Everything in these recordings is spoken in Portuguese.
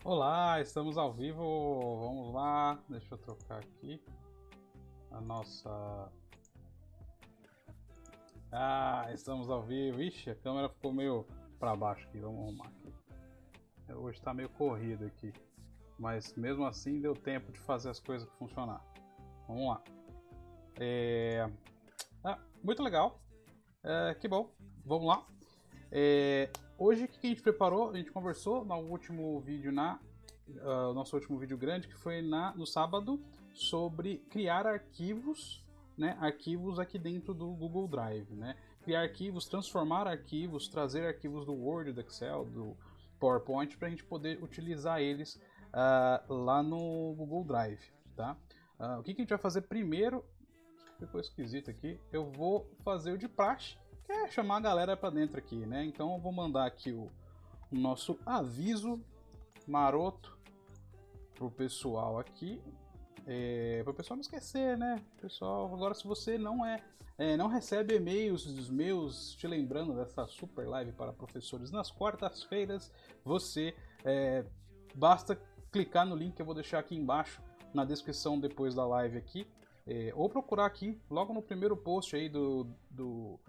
Olá, estamos ao vivo. Vamos lá. Deixa eu trocar aqui a nossa. Estamos ao vivo. Ixi, a câmera ficou meio para baixo aqui. Vamos arrumar aqui. Hoje está meio corrido aqui, mas mesmo assim deu tempo de fazer as coisas funcionar. Vamos lá. Muito legal. Que bom. Vamos lá. Hoje o que a gente preparou? A gente conversou no último vídeo nosso último vídeo grande, que foi no sábado, sobre criar arquivos, né? Arquivos aqui dentro do Google Drive, né? Criar arquivos, transformar arquivos, trazer arquivos do Word, do Excel, do PowerPoint, para a gente poder utilizar eles lá no Google Drive, tá? O que a gente vai fazer primeiro? Ficou esquisito aqui. Eu vou fazer o de praxe, que é chamar a galera para dentro aqui, né? Então eu vou mandar aqui o nosso aviso maroto pro pessoal aqui, para o pessoal não esquecer, né? Pessoal, agora se você não recebe e-mails dos meus te lembrando dessa super live para professores nas quartas-feiras, você basta clicar no link que eu vou deixar aqui embaixo na descrição depois da live aqui, ou procurar aqui logo no primeiro post aí do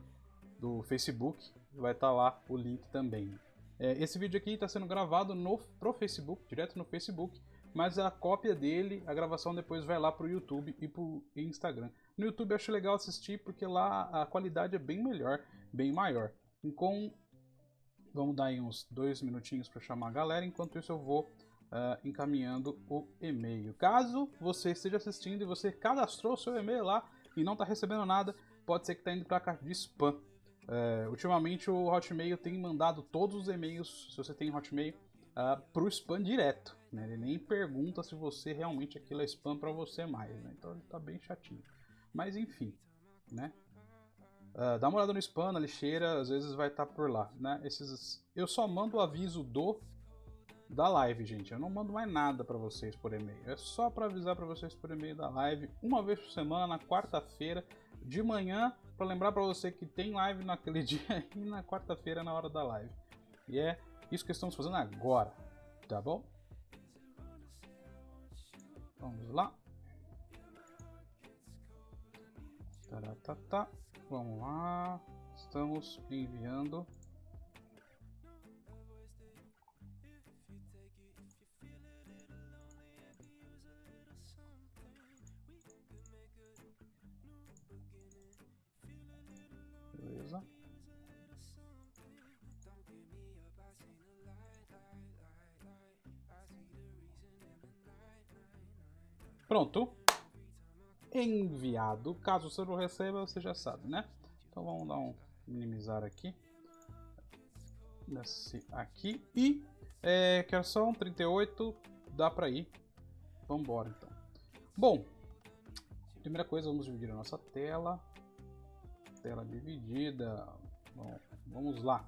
Facebook, vai estar lá o link também. Esse vídeo aqui está sendo gravado pro Facebook, direto no Facebook, mas a cópia dele, a gravação depois vai lá pro YouTube e pro Instagram. No YouTube eu acho legal assistir porque lá a qualidade é bem melhor, bem maior. Então, vamos dar aí uns 2 minutinhos para chamar a galera, enquanto isso eu vou encaminhando o e-mail. Caso você esteja assistindo e você cadastrou o seu e-mail lá e não está recebendo nada, pode ser que está indo para a caixa de spam. Ultimamente o Hotmail tem mandado todos os e-mails, se você tem Hotmail, pro spam direto, né? Ele nem pergunta se você realmente aquilo é spam para você mais, né? Então ele tá bem chatinho. Mas enfim, né? Dá uma olhada no spam, na lixeira, às vezes vai estar por lá, né? Eu só mando o aviso da live, gente. Eu não mando mais nada para vocês por e-mail. É só para avisar para vocês por e-mail da live, uma vez por semana, na quarta-feira, de manhã, para lembrar para você que tem live naquele dia e na quarta-feira na hora da live. E é isso que estamos fazendo agora, tá bom? Vamos lá. Taratata. Vamos lá. Estamos enviando. Beleza. Pronto. Enviado. Caso você não receba, você já sabe, né? Então vamos dar minimizar aqui. Desce aqui. E que são 38. Dá pra ir. Vamos embora então. Bom, primeira coisa, vamos dividir a nossa tela. Tela dividida. Bom, vamos lá.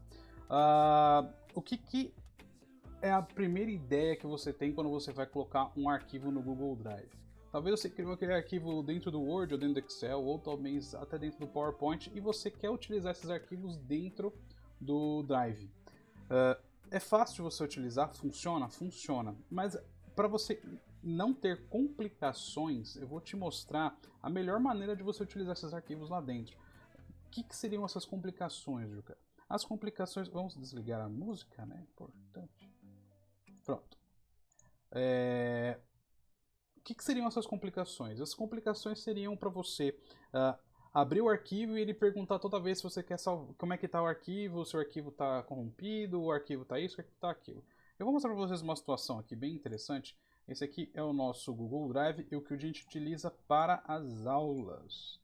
O que é a primeira ideia que você tem quando você vai colocar um arquivo no Google Drive? Talvez você criou aquele arquivo dentro do Word ou dentro do Excel, ou talvez até dentro do PowerPoint, e você quer utilizar esses arquivos dentro do Drive. É fácil de você utilizar? Funciona? Funciona. Mas para você não ter complicações, eu vou te mostrar a melhor maneira de você utilizar esses arquivos lá dentro. O que seriam essas complicações, Juca? As complicações... Vamos desligar a música, né? Importante. Pronto. O que seriam essas complicações? As complicações seriam para você abrir o arquivo e ele perguntar toda vez se você quer salvar, como é que está o arquivo, se o arquivo está corrompido, o arquivo está isso, o arquivo está aquilo. Eu vou mostrar para vocês uma situação aqui bem interessante. Esse aqui é o nosso Google Drive e o que a gente utiliza para as aulas.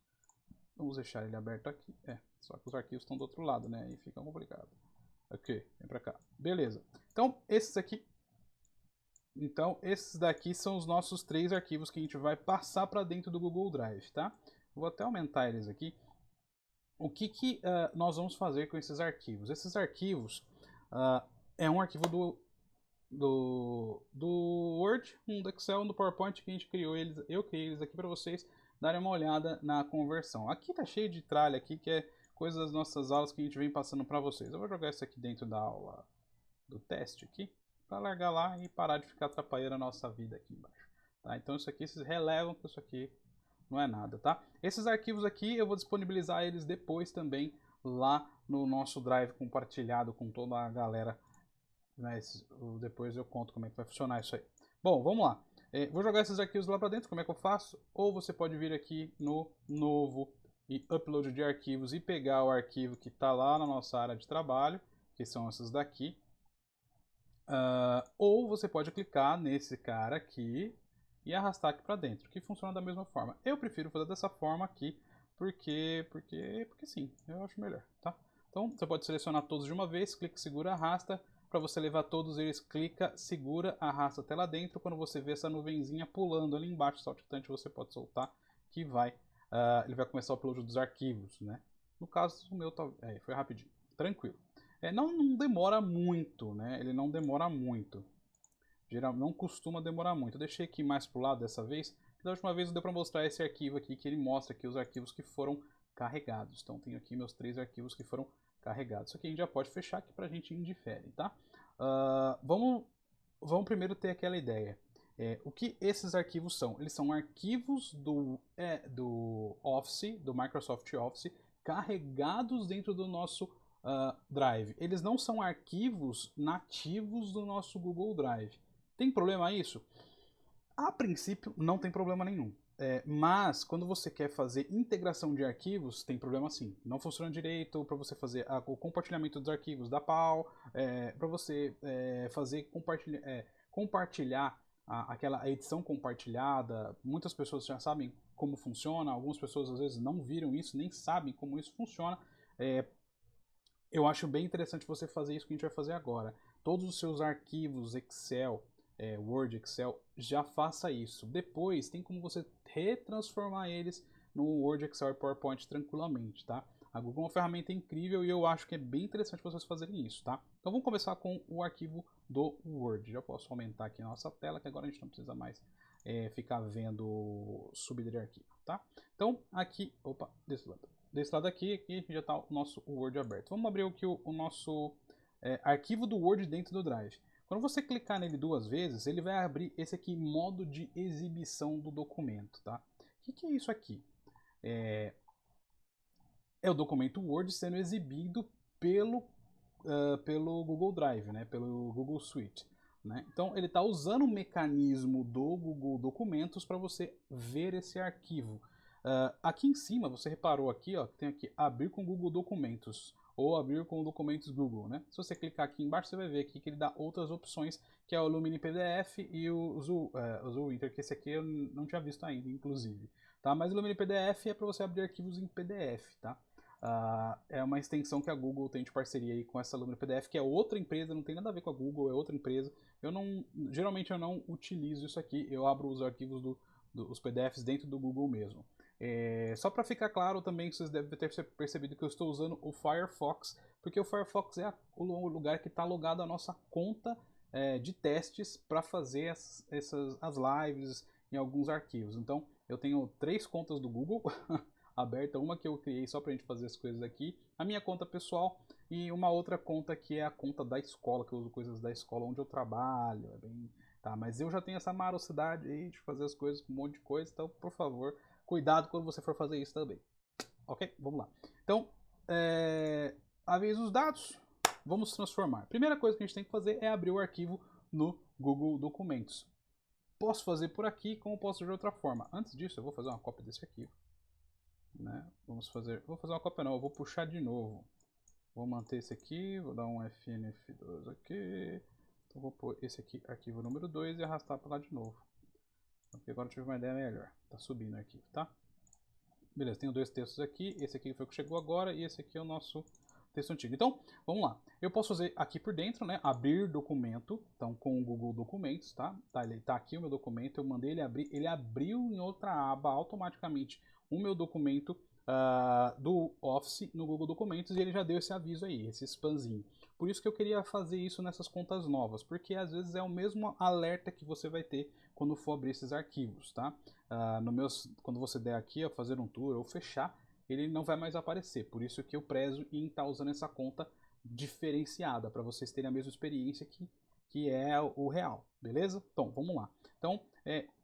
Vamos deixar ele aberto aqui. Só que os arquivos estão do outro lado, né? Aí fica complicado. Ok, vem para cá. Beleza. Então, esses daqui são os nossos 3 arquivos que a gente vai passar para dentro do Google Drive, tá? Vou até aumentar eles aqui. O que nós vamos fazer com esses arquivos? Esses arquivos é um arquivo do Word, do Excel, do PowerPoint que a gente criou eles. Eu criei eles aqui para vocês darem uma olhada na conversão. Aqui tá cheio de tralha aqui, que é coisa das nossas aulas que a gente vem passando para vocês. Eu vou jogar isso aqui dentro da aula do teste aqui. para largar lá e parar de ficar atrapalhando a nossa vida aqui embaixo. Tá? Então isso aqui vocês relevam que isso aqui não é nada, tá? Esses arquivos aqui eu vou disponibilizar eles depois também lá no nosso Drive compartilhado com toda a galera. Mas depois eu conto como é que vai funcionar isso aí. Bom, vamos lá. Vou jogar esses arquivos lá para dentro, como é que eu faço? Ou você pode vir aqui no novo e upload de arquivos e pegar o arquivo que está lá na nossa área de trabalho, que são esses daqui. Ou você pode clicar nesse cara aqui e arrastar aqui para dentro, que funciona da mesma forma. Eu prefiro fazer dessa forma aqui, porque sim, eu acho melhor, tá? Então você pode selecionar todos de uma vez, clica, segura, arrasta. Para você levar todos eles, clica, segura, arrasta até lá dentro. Quando você vê essa nuvenzinha pulando ali embaixo, saltitante, você pode soltar, que ele vai começar o upload dos arquivos, né? No caso, o meu foi rapidinho, tranquilo. Não demora muito, né? Ele não demora muito. Não costuma demorar muito. Eu deixei aqui mais pro lado dessa vez. Da última vez deu para mostrar esse arquivo aqui, que ele mostra aqui os arquivos que foram carregados. Então tenho aqui meus 3 arquivos que foram carregados. Isso aqui a gente já pode fechar aqui para a gente indifere, tá? Vamos primeiro ter aquela ideia. O que esses arquivos são? Eles são arquivos do Office, do Microsoft Office, carregados dentro do nosso Drive. Eles não são arquivos nativos do nosso Google Drive. Tem problema isso? A princípio, não tem problema nenhum. Mas, quando você quer fazer integração de arquivos, tem problema sim. Não funciona direito para você fazer o compartilhamento dos arquivos da PAL, para você fazer compartilhar aquela edição compartilhada. Muitas pessoas já sabem como funciona, algumas pessoas às vezes não viram isso, nem sabem como isso funciona. Eu acho bem interessante você fazer isso que a gente vai fazer agora. Todos os seus arquivos Excel, Word, Excel, já faça isso. Depois tem como você retransformar eles no Word, Excel e PowerPoint tranquilamente, tá? A Google é uma ferramenta incrível e eu acho que é bem interessante vocês fazerem isso, tá? Então vamos começar com o arquivo do Word. Já posso aumentar aqui a nossa tela, que agora a gente não precisa mais ficar vendo subida de arquivo, tá? Então aqui, opa, desse lado aqui já está o nosso Word aberto. Vamos abrir aqui o nosso arquivo do Word dentro do Drive. Quando você clicar nele 2 vezes, ele vai abrir esse aqui, modo de exibição do documento, tá? O que é isso aqui? É o documento Word sendo exibido pelo Google Drive, né? Pelo Google Suite. Né? Então ele está usando o mecanismo do Google Documentos para você ver esse arquivo. Aqui em cima, você reparou aqui, ó, que tem aqui abrir com Google Documentos ou abrir com documentos Google, né? Se você clicar aqui embaixo, você vai ver aqui que ele dá outras opções, que é o Lumine PDF e o Zoom-Inter, que esse aqui eu não tinha visto ainda, inclusive. Tá? Mas o Lumine PDF é para você abrir arquivos em PDF, tá? É uma extensão que a Google tem de parceria aí com essa Lumine PDF, que é outra empresa, não tem nada a ver com a Google, é outra empresa. Geralmente eu não utilizo isso aqui, eu abro os arquivos os PDFs dentro do Google mesmo. Só para ficar claro também, vocês devem ter percebido que eu estou usando o Firefox, porque o Firefox é o lugar que está logado a nossa conta de testes para fazer as lives em alguns arquivos. Então eu tenho 3 contas do Google aberta, uma que eu criei só para a gente fazer as coisas aqui, a minha conta pessoal e uma outra conta que é a conta da escola, que eu uso coisas da escola onde eu trabalho. Tá, mas eu já tenho essa marocidade aí de fazer as coisas com um monte de coisa, então por favor, cuidado quando você for fazer isso também. Ok? Vamos lá. Então, avisa os dados, vamos transformar. Primeira coisa que a gente tem que fazer é abrir o arquivo no Google Documentos. Posso fazer por aqui, como posso fazer de outra forma. Antes disso, eu vou fazer uma cópia desse arquivo. Né? Vou fazer uma cópia não, eu vou puxar de novo. Vou manter esse aqui, vou dar um FNF2 aqui. Então vou pôr esse aqui, arquivo número 2, e arrastar para lá de novo. Porque agora eu tive uma ideia melhor. Tá subindo o arquivo, tá? Beleza, tenho 2 textos aqui. Esse aqui foi o que chegou agora e esse aqui é o nosso texto antigo. Então, vamos lá. Eu posso fazer aqui por dentro, né? Abrir documento. Então, com o Google Documentos, tá? Ele tá aqui o meu documento. Eu mandei ele abrir. Ele abriu em outra aba automaticamente o meu documento do Office no Google Documentos e ele já deu esse aviso aí, esse spamzinho. Por isso que eu queria fazer isso nessas contas novas, porque às vezes é o mesmo alerta que você vai ter quando for abrir esses arquivos, tá? Quando você der aqui, fazer um tour ou fechar, ele não vai mais aparecer. Por isso que eu prezo em estar usando essa conta diferenciada, para vocês terem a mesma experiência que que é o real, beleza? Então, vamos lá. Então,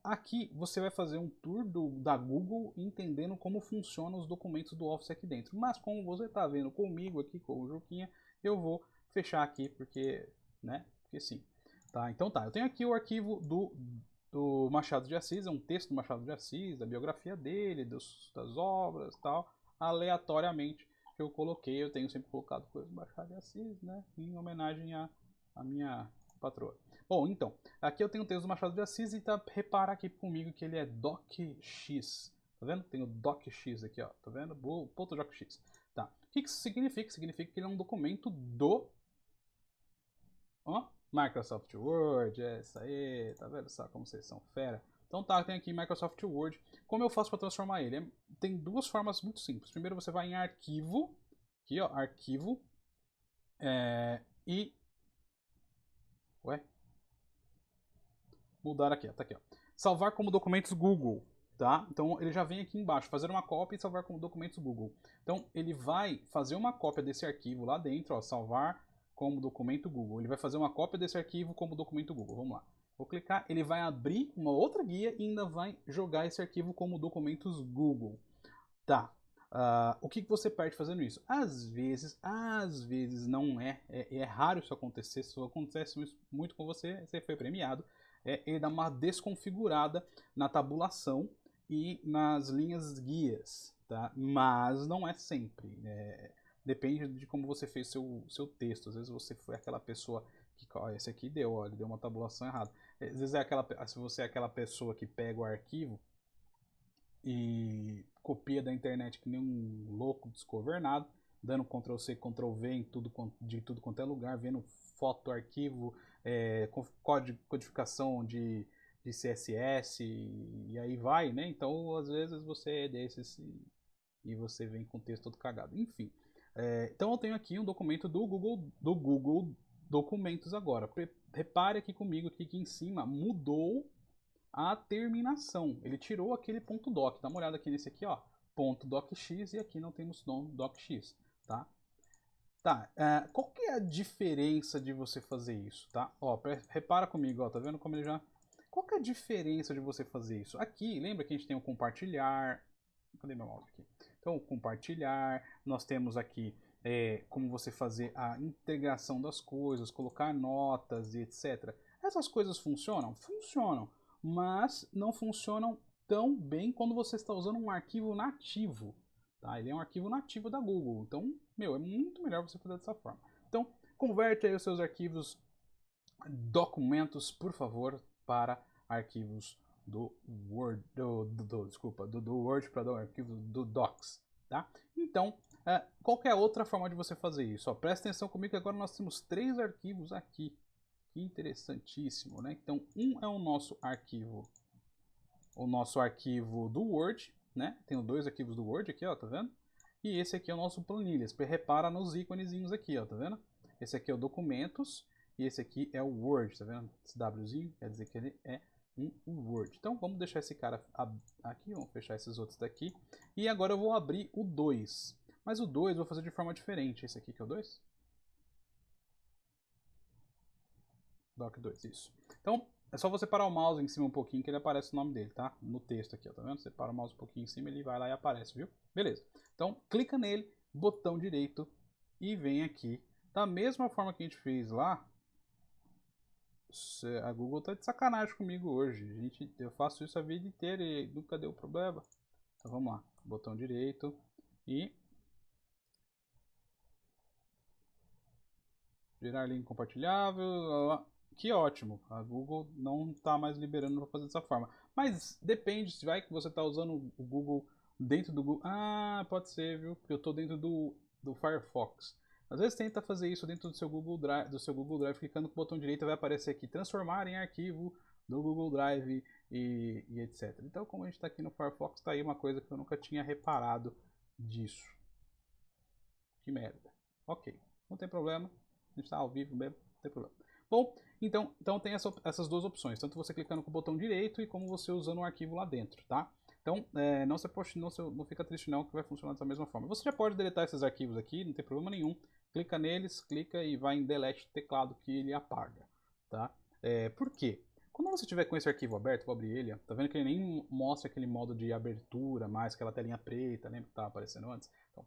aqui você vai fazer um tour da Google entendendo como funcionam os documentos do Office aqui dentro. Mas como você está vendo comigo aqui, com o Juquinha, eu vou fechar aqui porque, né? Porque sim. Tá, então tá, eu tenho aqui o arquivo do Machado de Assis, é um texto do Machado de Assis, da biografia dele, das obras e tal, aleatoriamente que eu coloquei. Eu tenho sempre colocado coisas do Machado de Assis, né, em homenagem à minha patroa. Bom, então, aqui eu tenho o texto do Machado de Assis e repara aqui comigo que ele é docx, tá vendo? Tem o docx aqui, ó, tá vendo? Ponto docx. Tá, o que isso significa? Significa que ele é um documento do... Ó, Microsoft Word, é isso aí, tá vendo só como vocês são fera? Então tá, tem aqui Microsoft Word. Como eu faço para transformar ele? Tem duas formas muito simples. Primeiro você vai em arquivo, aqui ó, arquivo, e... Ué? Mudar aqui, ó, tá aqui ó. Salvar como documentos Google, tá? Então ele já vem aqui embaixo, fazer uma cópia e salvar como documentos Google. Então ele vai fazer uma cópia desse arquivo lá dentro, ó, salvar como documento Google. Ele vai fazer uma cópia desse arquivo como documento Google. Vamos lá. Vou clicar, ele vai abrir uma outra guia e ainda vai jogar esse arquivo como documentos Google. Tá. O que você perde fazendo isso? Às vezes não é raro isso acontecer. Se acontece muito com você, você foi premiado. Ele dá uma desconfigurada na tabulação e nas linhas guias, tá? Mas não é sempre. Depende de como você fez seu texto. Às vezes você foi aquela pessoa que, ó, esse aqui deu, ó, ele deu uma tabulação errada. Às vezes se você é aquela pessoa que pega o arquivo e copia da internet que nem um louco desgovernado, dando Ctrl+C, Ctrl+V de tudo quanto é lugar, vendo foto, arquivo, codificação de CSS e aí vai, né? Então, às vezes você é desses e você vem com o texto todo cagado. Enfim, então eu tenho aqui um documento do Google Documentos agora. Repare aqui comigo que aqui em cima mudou a terminação. Ele tirou aquele ponto .doc. Dá uma olhada aqui nesse aqui, ó, ponto .docx, e aqui não temos nome .docx, tá? Tá, qual que é a diferença de você fazer isso, tá? Ó, repara comigo, ó, tá vendo como ele já... Qual que é a diferença de você fazer isso? Aqui, lembra que a gente tem o compartilhar... Cadê meu mouse aqui? Então, o compartilhar, nós temos aqui como você fazer a integração das coisas, colocar notas e etc. Essas coisas funcionam? Funcionam, mas não funcionam tão bem quando você está usando um arquivo nativo. Tá? Ele é um arquivo nativo da Google, então, meu, é muito melhor você fazer dessa forma. Então, converte aí os seus arquivos, documentos, por favor, para arquivos do Word, do Word para o arquivo do Docs, tá? Então, qual é a outra forma de você fazer isso? Ó, presta atenção comigo que agora nós temos 3 arquivos aqui. Que interessantíssimo, né? Então, um é o nosso arquivo do Word, né? Tenho 2 arquivos do Word aqui, ó, tá vendo? E esse aqui é o nosso planilhas. Repara nos íconezinhos aqui, ó, tá vendo? Esse aqui é o documentos e esse aqui é o Word, tá vendo? Esse Wzinho quer dizer que ele é um Word. Então vamos deixar esse cara aqui, vamos fechar esses outros daqui. E agora eu vou abrir o 2. Mas o 2 eu vou fazer de forma diferente. Esse aqui que é o 2? Doc2, isso. Então, é só você parar o mouse em cima um pouquinho que ele aparece o nome dele, tá? No texto aqui, ó, tá vendo? Você para o mouse um pouquinho em cima, ele vai lá e aparece, viu? Beleza. Então, clica nele, botão direito e vem aqui. Da mesma forma que a gente fez lá, a Google tá de sacanagem comigo hoje. Eu faço isso a vida inteira e nunca deu problema. Então, vamos lá. Botão direito e... gerar link compartilhável... Que ótimo, a Google não está mais liberando para fazer dessa forma. Mas depende, se vai que você está usando o Google dentro do Google... Ah, pode ser, viu? Porque eu estou dentro do Firefox. Às vezes tenta fazer isso dentro do seu Google Drive, clicando com o botão direito vai aparecer aqui, transformar em arquivo do Google Drive e etc. Então, como a gente está aqui no Firefox, está aí uma coisa que eu nunca tinha reparado disso. Que merda. Ok, não tem problema, a gente está ao vivo mesmo, não tem problema. Bom, então tem essas duas opções, tanto você clicando com o botão direito e como você usando o arquivo lá dentro, tá? Então, não fica triste não, que vai funcionar dessa mesma forma. Você já pode deletar esses arquivos aqui, não tem problema nenhum. Clica neles, clica e vai em delete teclado que ele apaga. tá? Por quê? Quando você tiver com esse arquivo aberto, vou abrir ele, ó, tá vendo que ele nem mostra aquele modo de abertura, mais aquela telinha preta, lembra que estava aparecendo antes? Então,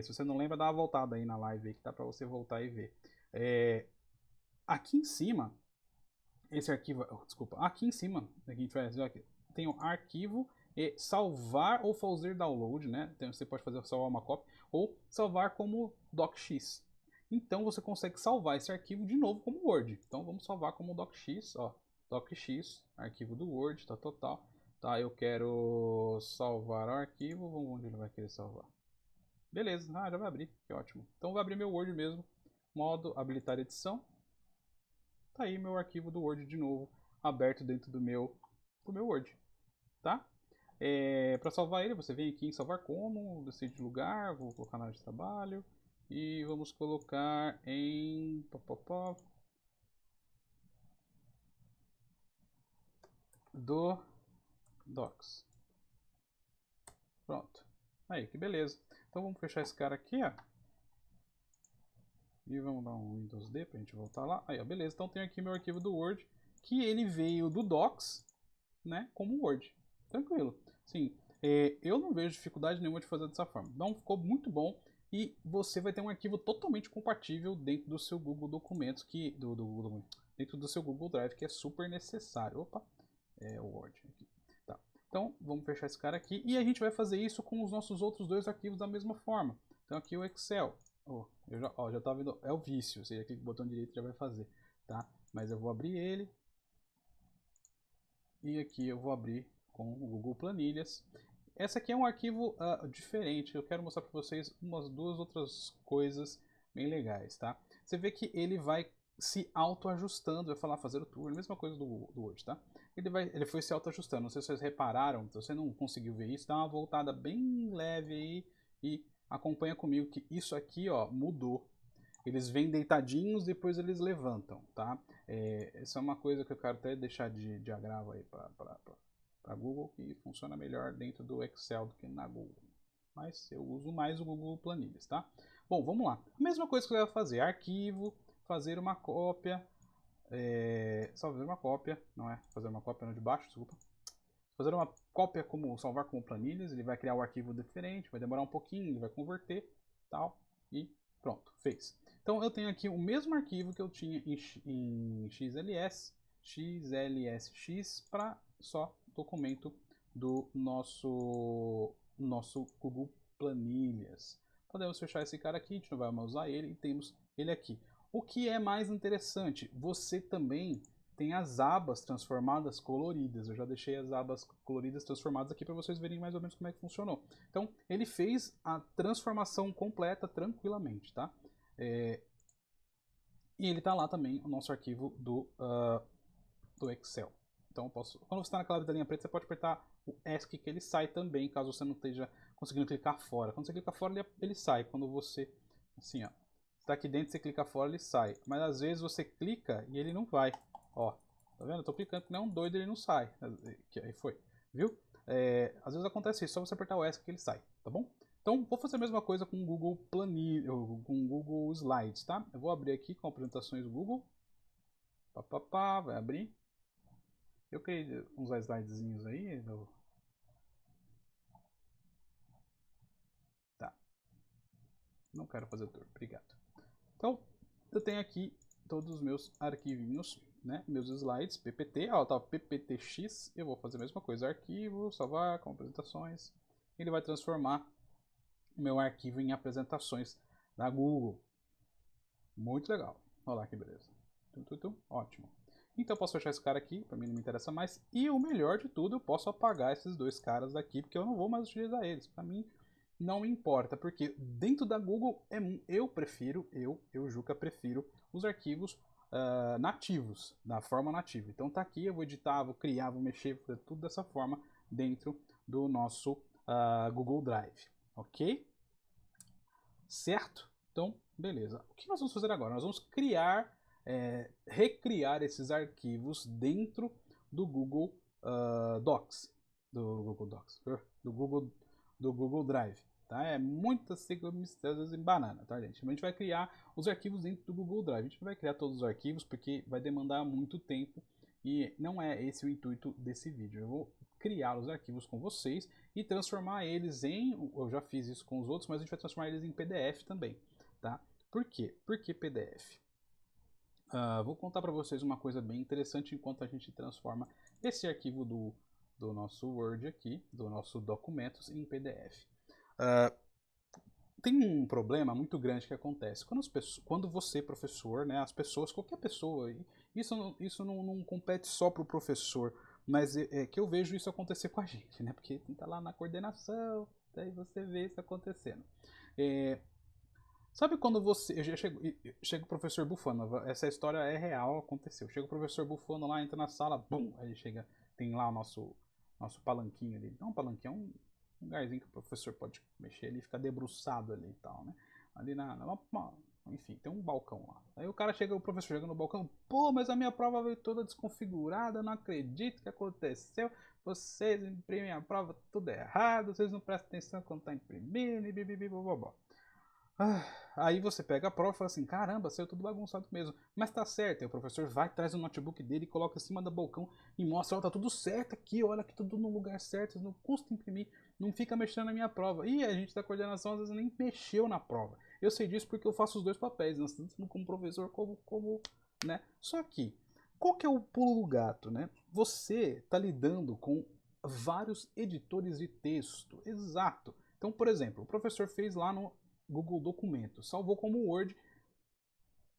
se você não lembra, dá uma voltada aí na live aí, que dá para você voltar e ver. Aqui em cima, esse arquivo, desculpa, aqui em cima, aqui tem o arquivo e salvar ou fazer download, né? Então você pode fazer salvar uma cópia ou salvar como docx. Então você consegue salvar esse arquivo de novo como Word. Então vamos salvar como docx, ó, docx, arquivo do Word, tá total. Tá, eu quero salvar o arquivo, vamos ver onde ele vai querer salvar. Beleza, já vai abrir, que ótimo. Então vou abrir meu Word mesmo, modo habilitar edição. Tá aí meu arquivo do Word de novo, aberto dentro do meu Word, tá? Para salvar ele, você vem aqui em salvar como, decide lugar, vou colocar na área de trabalho e vamos colocar em do Docs. Pronto. Aí, que beleza. Então vamos fechar esse cara aqui, ó. E vamos dar um Windows D pra gente voltar lá. Aí, ó, beleza. Então tem aqui meu arquivo do Word, que ele veio do Docs, né, como Word. Tranquilo. Sim, eu não vejo dificuldade nenhuma de fazer dessa forma. Então ficou muito bom e você vai ter um arquivo totalmente compatível dentro do seu Google Documentos, dentro do seu Google Drive, que é super necessário. Opa, o Word aqui. Tá. Então vamos fechar esse cara aqui e a gente vai fazer isso com os nossos outros dois arquivos da mesma forma. Então aqui o Excel. Já tá vendo, é o vício, ou seja, aqui com o botão direito já vai fazer, tá? Mas eu vou abrir ele e aqui eu vou abrir com o Google Planilhas. Essa aqui é um arquivo diferente, eu quero mostrar para vocês umas duas outras coisas bem legais, tá? Você vê que ele vai se auto-ajustando, vai falar fazer o tour, mesma coisa do Word, tá? Ele foi se auto-ajustando, não sei se vocês repararam, se você não conseguiu ver isso, dá uma voltada bem leve aí e acompanha comigo que isso aqui, ó, mudou. Eles vêm deitadinhos, depois eles levantam, tá? Essa é uma coisa que eu quero até deixar de agravo aí para Google, que funciona melhor dentro do Excel do que na Google. Mas eu uso mais o Google Planilhas, tá? Bom, vamos lá. A mesma coisa que você vai fazer, arquivo, fazer uma cópia, salvar uma cópia, não é fazer uma cópia no de baixo, desculpa. Fazer uma cópia como salvar como planilhas, ele vai criar um arquivo diferente, vai demorar um pouquinho, ele vai converter, tal, e pronto, fez. Então eu tenho aqui o mesmo arquivo que eu tinha em XLSX para só documento do nosso Google Planilhas. Podemos fechar esse cara aqui, a gente não vai mais usar ele e temos ele aqui. O que é mais interessante, você também tem as abas transformadas coloridas. Eu já deixei as abas coloridas transformadas aqui para vocês verem mais ou menos como é que funcionou. Então, ele fez a transformação completa tranquilamente, tá? E ele tá lá também, o nosso arquivo do Excel. Então, quando você está naquela linha preta, você pode apertar o ESC que ele sai também, caso você não esteja conseguindo clicar fora. Quando você clica fora, ele sai. Quando você, assim, ó, está aqui dentro, você clica fora, ele sai. Mas às vezes você clica e ele não vai. Ó, tá vendo? Eu tô clicando que nem um doido, ele não sai. Aí foi, viu? Às vezes acontece isso, só você apertar o ESC que ele sai, tá bom? Então, vou fazer a mesma coisa com o Google Planilha, com o Google Slides, tá? Eu vou abrir aqui com apresentações do Google. Vai abrir. Eu criei uns slidezinhos aí. Tá. Não quero fazer o tour, obrigado. Então, eu tenho aqui todos os meus arquivinhos, né? Meus slides, PPT, ó, tá, PPTX, eu vou fazer a mesma coisa, arquivo, salvar, com apresentações, ele vai transformar o meu arquivo em apresentações da Google. Muito legal, olha lá que beleza, ótimo. Então eu posso fechar esse cara aqui, para mim não me interessa mais, e o melhor de tudo, eu posso apagar esses dois caras daqui, porque eu não vou mais utilizar eles, para mim não importa, porque dentro da Google eu Juca, prefiro os arquivos nativos, da forma nativa. Então tá aqui, eu vou editar, vou criar, vou mexer, vou fazer tudo dessa forma dentro do nosso Google Drive, ok? Certo? Então, beleza. O que nós vamos fazer agora? Nós vamos recriar esses arquivos dentro do Google Docs, do Google Drive. tá? É muitas circunstâncias em banana, tá, gente? A gente vai criar os arquivos dentro do Google Drive. A gente não vai criar todos os arquivos porque vai demandar muito tempo e não é esse o intuito desse vídeo. Eu vou criar os arquivos com vocês e transformar eles em... Eu já fiz isso com os outros, mas a gente vai transformar eles em PDF também, tá? Por quê? Por que PDF? Vou contar para vocês uma coisa bem interessante enquanto a gente transforma esse arquivo do nosso Word aqui, do nosso documentos, em PDF. Tem um problema muito grande que acontece. Quando você, professor, né, as pessoas, qualquer pessoa, isso não compete só para o professor, mas é que eu vejo isso acontecer com a gente, né? Porque tá lá na coordenação, daí você vê isso acontecendo. Sabe quando você. Chega o professor bufando, essa história é real, aconteceu. Chega o professor bufando lá, entra na sala, bum! Aí chega, tem lá o nosso palanquinho ali. Não, um palanquinho é um lugarzinho que o professor pode mexer ali, fica debruçado ali e tal, né? Ali enfim, tem um balcão lá. Aí o professor chega no balcão, pô, mas a minha prova veio toda desconfigurada, não acredito que aconteceu. Vocês imprimem a prova tudo errado, vocês não prestam atenção quando tá imprimindo, e bibibibobobó. Aí você pega a prova e fala assim, caramba, saiu tudo bagunçado mesmo. Mas tá certo, aí o professor vai, traz o notebook dele, coloca em cima do balcão e mostra, ó, tá tudo certo aqui, olha aqui tudo no lugar certo, não custa imprimir, não fica mexendo na minha prova. E a gente da coordenação às vezes nem mexeu na prova. Eu sei disso porque eu faço os dois papéis, tanto como professor como, né? Só que, qual que é o pulo do gato, né? Você tá lidando com vários editores de texto, exato. Então, por exemplo, o professor fez lá no Google Documentos, salvou como Word,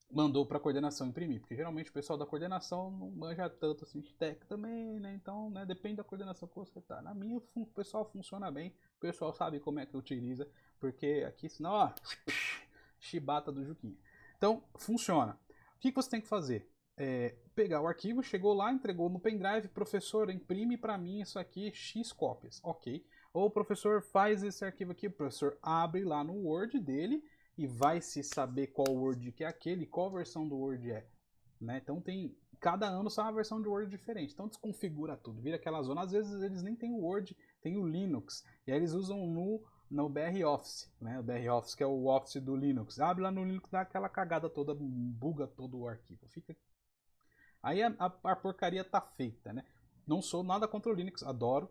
mandou para a coordenação imprimir, porque geralmente o pessoal da coordenação não manja tanto assim de tech também, né? Então, né, depende da coordenação que você tá. Na minha, o pessoal funciona bem, o pessoal sabe como é que utiliza, porque aqui senão, ó, chibata do Juquinha. Então, funciona. O que você tem que fazer? Pegar o arquivo, chegou lá, entregou no pendrive, professor, imprime para mim isso aqui, X cópias, ok. Ou o professor faz esse arquivo aqui, o professor abre lá no Word dele e vai se saber qual Word que é aquele, qual versão do Word é. Né? Então cada ano sai uma versão de Word diferente. Então desconfigura tudo, vira aquela zona. Às vezes eles nem tem o Word, tem o Linux. E aí eles usam no BR Office, né? O BR Office que é o Office do Linux. Abre lá no Linux, dá aquela cagada toda, buga todo o arquivo. Aí a porcaria tá feita, né? Não sou nada contra o Linux, adoro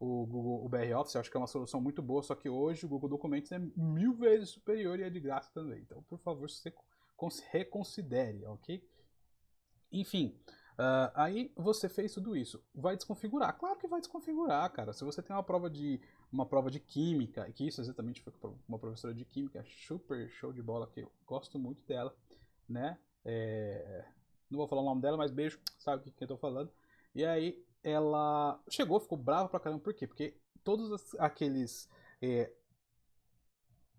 o BR Office, acho que é uma solução muito boa, só que hoje o Google Documentos é 1000 vezes superior e é de graça também. Então, por favor, você reconsidere, ok? Enfim, aí você fez tudo isso. Vai desconfigurar? Claro que vai desconfigurar, cara. Se você tem uma prova de química, que isso exatamente foi uma professora de química super show de bola, que eu gosto muito dela, né? Não vou falar o nome dela, mas beijo, sabe o que eu tô falando. E aí ela chegou, ficou brava pra caramba, por quê? Porque todos aqueles...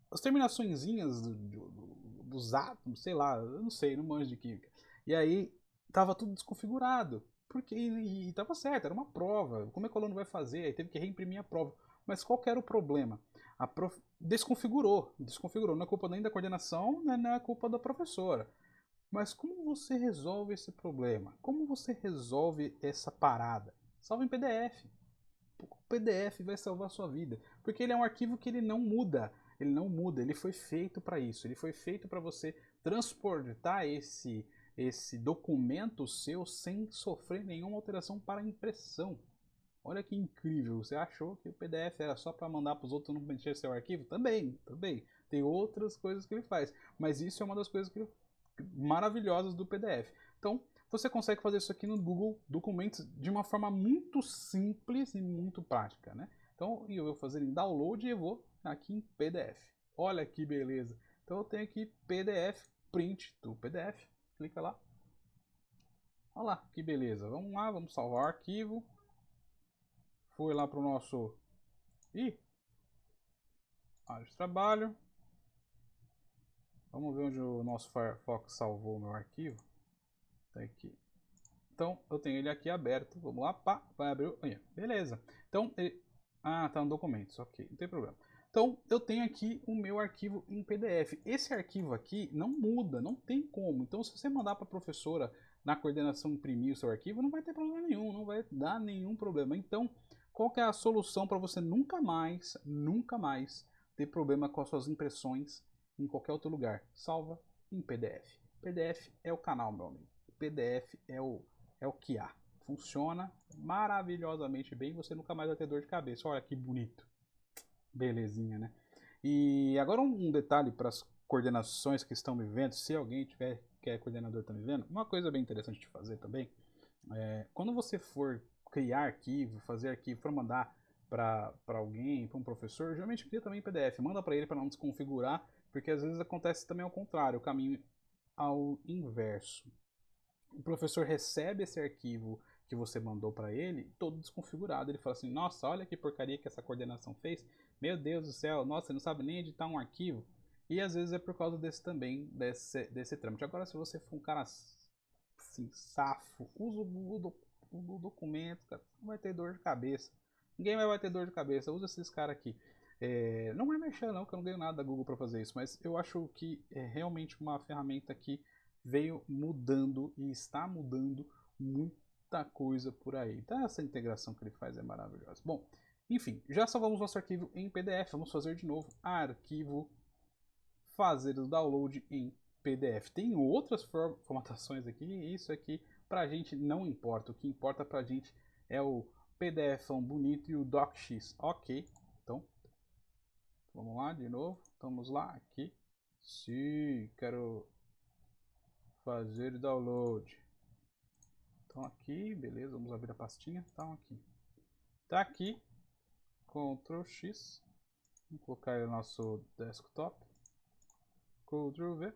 as terminaçõezinhas dos átomos, sei lá, eu não sei, não manjo de química. E aí tava tudo desconfigurado. Porque, e tava certo, era uma prova. Como é que o aluno vai fazer? Aí teve que reimprimir a prova. Mas qual que era o problema? Desconfigurou. Não é culpa nem da coordenação, né, não é culpa da professora. Mas como você resolve esse problema? Como você resolve essa parada? Salva em PDF. O PDF vai salvar a sua vida. Porque ele é um arquivo que ele não muda. Ele não muda, ele foi feito para isso. Ele foi feito para você transportar esse documento seu sem sofrer nenhuma alteração para a impressão. Olha que incrível. Você achou que o PDF era só para mandar para os outros não mexer seu arquivo? Também. Tem outras coisas que ele faz. Mas isso é uma das coisas maravilhosas do PDF. Então, você consegue fazer isso aqui no Google Documentos de uma forma muito simples e muito prática, né? Então, eu vou fazer em download e eu vou aqui em PDF. Olha que beleza. Então, eu tenho aqui PDF, print do PDF. Clica lá. Olha lá, que beleza. Vamos lá, vamos salvar o arquivo. Foi lá para o nosso... área de trabalho. Vamos ver onde o nosso Firefox salvou o meu arquivo. Tá aqui. Então, eu tenho ele aqui aberto. Vamos lá, pá, vai abrir. Beleza. Então, tá no documentos, ok, não tem problema. Então, eu tenho aqui o meu arquivo em PDF. Esse arquivo aqui não muda, não tem como. Então, se você mandar para a professora na coordenação imprimir o seu arquivo, não vai ter problema nenhum, não vai dar nenhum problema. Então, qual que é a solução para você nunca mais ter problema com as suas impressões em qualquer outro lugar. Salva em PDF. PDF é o canal, meu amigo. PDF é o que há. Funciona maravilhosamente bem, você nunca mais vai ter dor de cabeça. Olha que bonito. Belezinha, né? E agora um detalhe para as coordenações que estão me vendo, se alguém tiver, que é coordenador está me vendo, uma coisa bem interessante de fazer também, quando você for criar arquivo, fazer arquivo, for mandar para alguém, para um professor, geralmente cria também em PDF, manda para ele para não desconfigurar, porque às vezes acontece também ao contrário, o caminho ao inverso. O professor recebe esse arquivo que você mandou para ele, todo desconfigurado. Ele fala assim: nossa, olha que porcaria que essa coordenação fez. Meu Deus do céu, nossa, você não sabe nem editar um arquivo. E às vezes é por causa desse também, desse trâmite. Agora, se você for um cara assim, safo, usa o Google Documento, cara, não vai ter dor de cabeça. Ninguém vai ter dor de cabeça, usa esses caras aqui. Não é mexer não, que eu não ganho nada da Google para fazer isso, mas eu acho que é realmente uma ferramenta que veio mudando e está mudando muita coisa por aí. Então essa integração que ele faz é maravilhosa. Bom, enfim, já salvamos nosso arquivo em PDF, vamos fazer de novo arquivo, fazer o download em PDF. Tem outras formatações aqui, e isso aqui pra gente não importa, o que importa pra gente é o PDFão bonito e o DocX. Ok, então vamos lá de novo, vamos lá aqui. Sim, quero fazer download. Então aqui, beleza, vamos abrir a pastinha. Então aqui. Tá aqui, Ctrl X. Vamos colocar aí o nosso desktop. Ctrl V.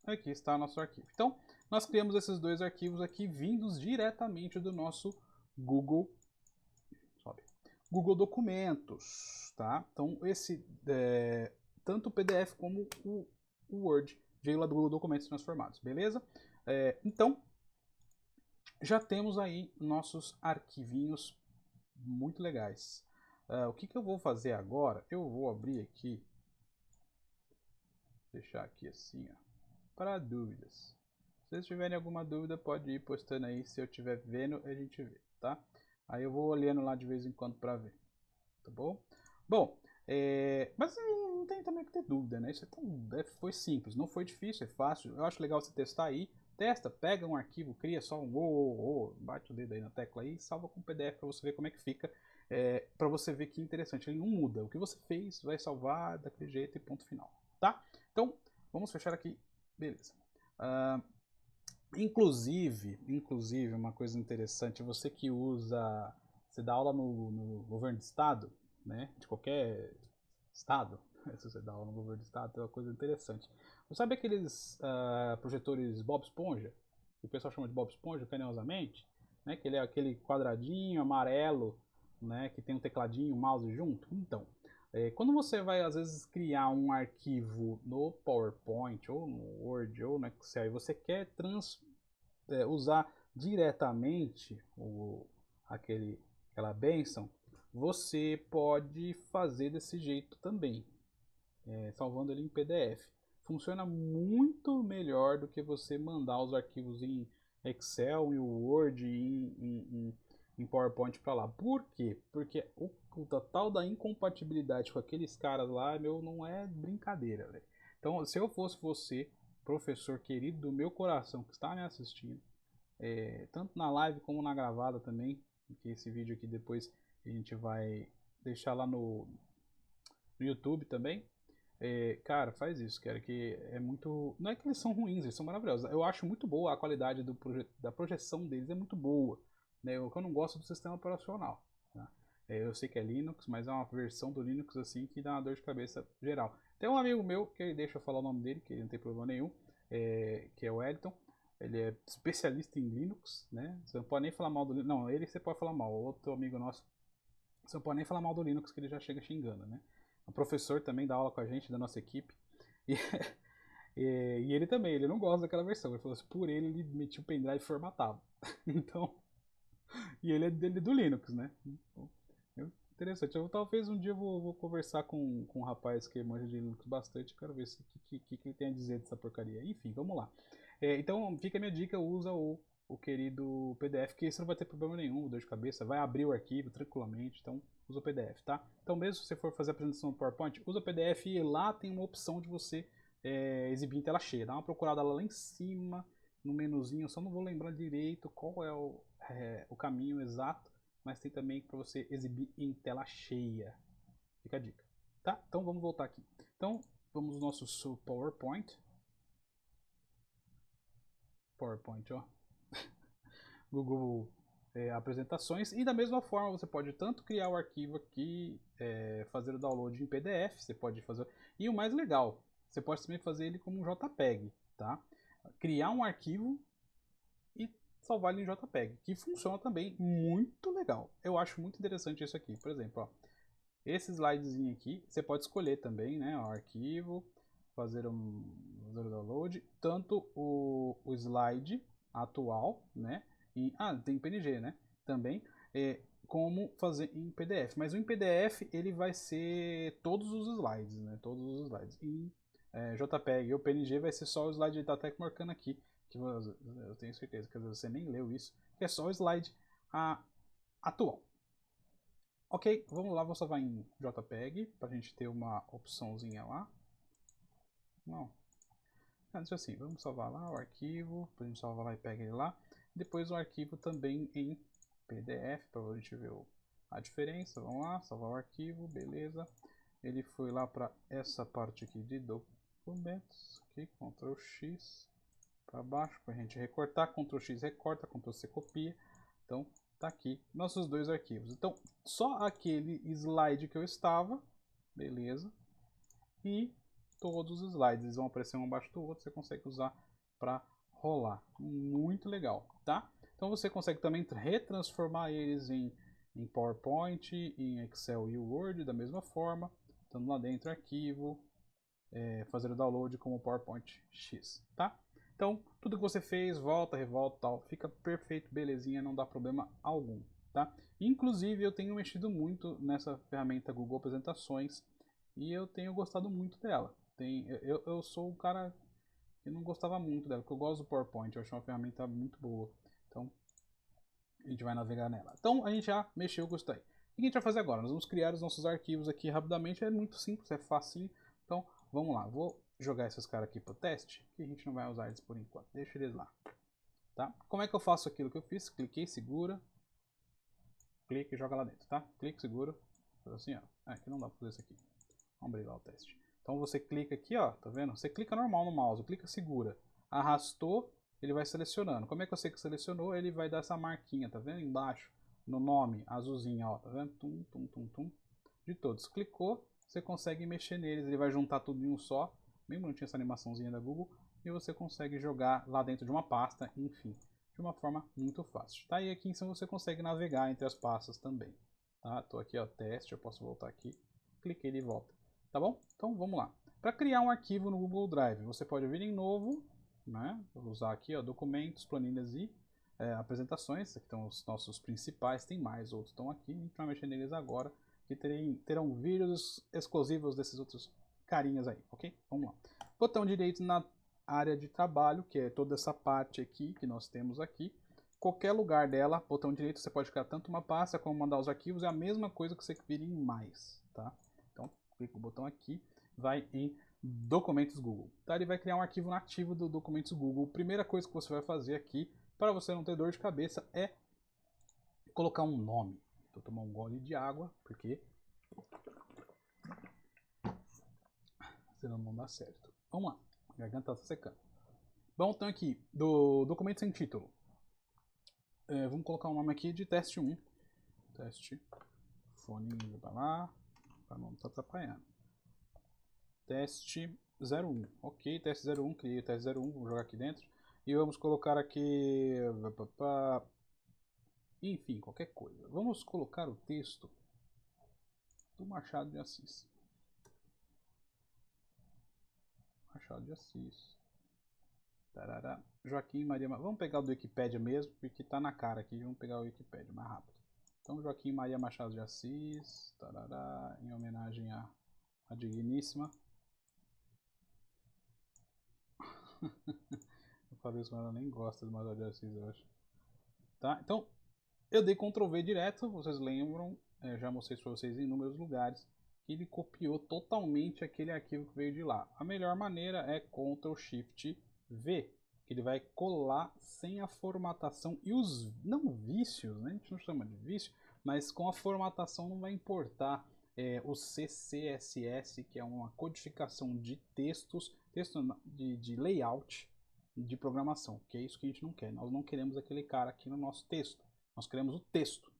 Aqui está o nosso arquivo. Então, nós criamos esses dois arquivos aqui vindos diretamente do nosso Google Documentos, tá? Então, tanto o PDF como o Word veio lá do Google Documentos transformados, beleza? Então, já temos aí nossos arquivinhos muito legais. O que eu vou fazer agora? Eu vou abrir aqui, deixar aqui assim, ó, para dúvidas. Se vocês tiverem alguma dúvida, pode ir postando aí. Se eu estiver vendo, a gente vê, tá? Aí eu vou olhando lá de vez em quando para ver, tá bom? Bom, mas não tem também que ter dúvida, né? Isso foi simples, não foi difícil, é fácil. Eu acho legal você testar aí. Testa, pega um arquivo, cria só bate o dedo aí na tecla aí e salva com PDF para você ver como é que fica. Para você ver que interessante, ele não muda. O que você fez vai salvar daquele jeito e ponto final, tá? Então, vamos fechar aqui. Beleza. Inclusive, uma coisa interessante, você que usa, você dá aula no governo de estado, né? De qualquer estado, se você dá aula no governo de estado, é uma coisa interessante. Você sabe aqueles projetores Bob Esponja? Que o pessoal chama de Bob Esponja carinhosamente, né? Que ele é aquele quadradinho amarelo, né? Que tem um tecladinho, um mouse junto. Então, quando você vai às vezes criar um arquivo no PowerPoint ou no Word ou no Excel e você quer usar diretamente aquela bênção, você pode fazer desse jeito também, salvando ele em PDF. Funciona muito melhor do que você mandar os arquivos em Excel, em Word, em PowerPoint para lá. Por quê? Porque o total da incompatibilidade com aqueles caras lá, meu, não é brincadeira, velho. Então, se eu fosse você, professor querido do meu coração que está me assistindo, tanto na live como na gravada também, porque esse vídeo aqui depois a gente vai deixar lá no YouTube também. Cara, faz isso, cara, que é muito. Não é que eles são ruins, eles são maravilhosos. Eu acho muito boa a qualidade da projeção deles, é muito boa. Né? Eu não gosto do sistema operacional. Tá? Eu sei que é Linux, mas é uma versão do Linux assim que dá uma dor de cabeça geral. Tem um amigo meu, que ele deixa eu falar o nome dele, que ele não tem problema nenhum, que é o Wellington. Ele é especialista em Linux, né? Você não pode nem falar mal do Linux. Não, ele você pode falar mal. Outro amigo nosso, você não pode nem falar mal do Linux, que ele já chega xingando, né? O professor também dá aula com a gente, da nossa equipe. E, e ele também, ele não gosta daquela versão. Ele falou assim, por ele metia o pendrive e formatava. Então, e ele é dele do Linux, né? Então, interessante. Talvez um dia eu vou conversar com um rapaz que manja de Linux bastante. Quero ver o que ele tem a dizer dessa porcaria. Enfim, vamos lá. Então, fica a minha dica, usa o o querido PDF, que você não vai ter problema nenhum, dor de cabeça, vai abrir o arquivo tranquilamente, então usa o PDF, tá? Então mesmo se você for fazer a apresentação no PowerPoint, usa o PDF e lá tem uma opção de você exibir em tela cheia. Dá uma procurada lá em cima, no menuzinho, eu só não vou lembrar direito qual é o caminho exato, mas tem também para você exibir em tela cheia. Fica a dica, tá? Então vamos voltar aqui. Então vamos no nosso PowerPoint. PowerPoint, ó. Google apresentações, e da mesma forma você pode tanto criar o arquivo aqui, fazer o download em PDF, você pode fazer, e o mais legal, você pode também fazer ele como um JPEG, tá? Criar um arquivo e salvar ele em JPEG, que funciona também muito legal. Eu acho muito interessante isso aqui, por exemplo, ó, esse slidezinho aqui, você pode escolher também, né, o arquivo, fazer o download, tanto o slide atual, né, tem PNG, né, também, como fazer em PDF, mas o em PDF ele vai ser todos os slides, né, todos os slides, em JPEG, e o PNG vai ser só o slide, ele tá até marcando aqui, que eu tenho certeza que às vezes você nem leu isso, que é só o slide atual. Ok, vamos lá, vou salvar em JPEG, para a gente ter uma opçãozinha lá. Não, antes assim, vamos salvar lá o arquivo, a gente salva lá e pega ele lá. Depois o arquivo também em PDF, para a gente ver a diferença. Vamos lá, salvar o arquivo, beleza. Ele foi lá para essa parte aqui de documentos, aqui, Ctrl X para baixo, para a gente recortar, Ctrl X recorta, Ctrl C copia. Então, tá aqui nossos dois arquivos. Então, só aquele slide que eu estava, beleza, e todos os slides, eles vão aparecer um abaixo do outro, você consegue usar para rolar. Muito legal, tá? Então você consegue também retransformar eles em PowerPoint, em Excel e Word da mesma forma, estando lá dentro arquivo, fazer o download como PowerPoint X, tá? Então, tudo que você fez, volta, revolta, tal, fica perfeito, belezinha, não dá problema algum, tá? Inclusive, eu tenho mexido muito nessa ferramenta Google Apresentações e eu tenho gostado muito dela. Eu sou um cara que não gostava muito dela, porque eu gosto do PowerPoint, eu acho uma ferramenta muito boa. Então, a gente vai navegar nela. Então, a gente já mexeu, gostei. O que a gente vai fazer agora? Nós vamos criar os nossos arquivos aqui rapidamente, é muito simples, é facinho. Então, vamos lá, vou jogar esses caras aqui para o teste, que a gente não vai usar eles por enquanto, deixa eles lá. Tá? Como é que eu faço aquilo que eu fiz? Cliquei, segura, clique e joga lá dentro, tá? Clique, segura, assim, ó. Aqui não dá para fazer isso aqui. Vamos abrir lá o teste. Então você clica aqui, ó, tá vendo? Você clica normal no mouse, clica, segura, arrastou, ele vai selecionando. Como é que eu sei que selecionou? Ele vai dar essa marquinha, tá vendo? Embaixo, no nome, azulzinha, ó, tá vendo? Tum, tum, tum, tum. De todos. Clicou, você consegue mexer neles, ele vai juntar tudo em um só. Bem bonitinha essa animaçãozinha da Google. E você consegue jogar lá dentro de uma pasta, enfim, de uma forma muito fácil. Tá? E aqui em cima você consegue navegar entre as pastas também. Tá? Tô aqui, ó, teste, eu posso voltar aqui. Cliquei e volta. Tá bom? Então vamos lá. Para criar um arquivo no Google Drive, você pode vir em novo, né? Vou usar aqui, ó, documentos, planilhas e apresentações. Aqui estão os nossos principais, tem mais, outros estão aqui. A gente vai mexer neles agora, que terão vídeos exclusivos desses outros carinhas aí, ok? Vamos lá. Botão direito na área de trabalho, que é toda essa parte aqui que nós temos aqui. Qualquer lugar dela, botão direito, você pode criar tanto uma pasta como mandar os arquivos, é a mesma coisa que você vir em mais, tá? Então, clica o botão aqui, vai em Documentos Google. Tá? Ele vai criar um arquivo nativo do Documentos Google. Primeira coisa que você vai fazer aqui, para você não ter dor de cabeça, é colocar um nome. Vou tomar um gole de água, porque senão não dá certo. Vamos lá, a garganta está secando. Bom, então aqui, do documento sem título. Vamos colocar um nome aqui de teste 1. Teste, foninho para lá, para não estar atrapalhando. Teste 01. Ok, teste 01, criei o teste 01, vamos jogar aqui dentro. E vamos colocar aqui... Enfim, qualquer coisa. Vamos colocar o texto do Machado de Assis. Machado de Assis. Tarará. Joaquim Maria... Vamos pegar o do Wikipédia mesmo, porque tá na cara aqui. Vamos pegar o Wikipédia mais rápido. Então, Joaquim Maria Machado de Assis. Tarará, em homenagem à digníssima. O Fabrício Mano nem gosta do Machado de Assis, eu acho. tá? Então, eu dei Ctrl V direto, vocês lembram, já mostrei para vocês em inúmeros lugares, que ele copiou totalmente aquele arquivo que veio de lá. A melhor maneira é Ctrl Shift V, que ele vai colar sem a formatação e os não vícios, né? A gente não chama de vício, mas com a formatação não vai importar o CCSS, que é uma codificação de textos, de layout de programação, que é isso que a gente não quer. Nós não queremos aquele cara aqui no nosso texto. Nós queremos o texto,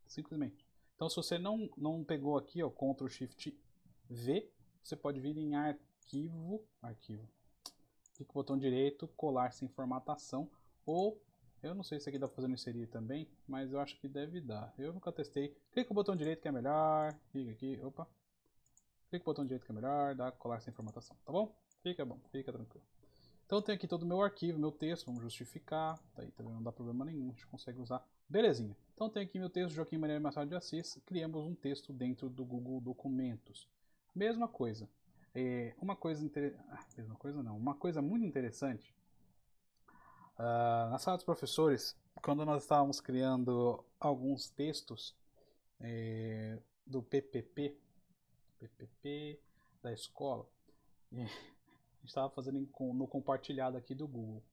simplesmente. Então, se você não pegou aqui, ó, Ctrl Shift V, você pode vir em arquivo, clica o botão direito, colar sem formatação, ou eu não sei se aqui dá para fazer no inserir também, mas eu acho que deve dar. Eu nunca testei. Clica o botão direito que é melhor, clica aqui, opa. Clica o botão direito que é melhor, dá colar sem formatação, tá bom? Fica bom, fica tranquilo. Então eu tenho aqui todo o meu arquivo, meu texto, vamos justificar, tá aí, tá vendo? Não dá problema nenhum, a gente consegue usar. Belezinha. Então tem aqui meu texto, Joaquim Maria Machado de Assis, criamos um texto dentro do Google Documentos. Mesma coisa. Uma coisa muito interessante. Na sala dos professores, quando nós estávamos criando alguns textos do PPP da escola, a gente estava fazendo no compartilhado aqui do Google.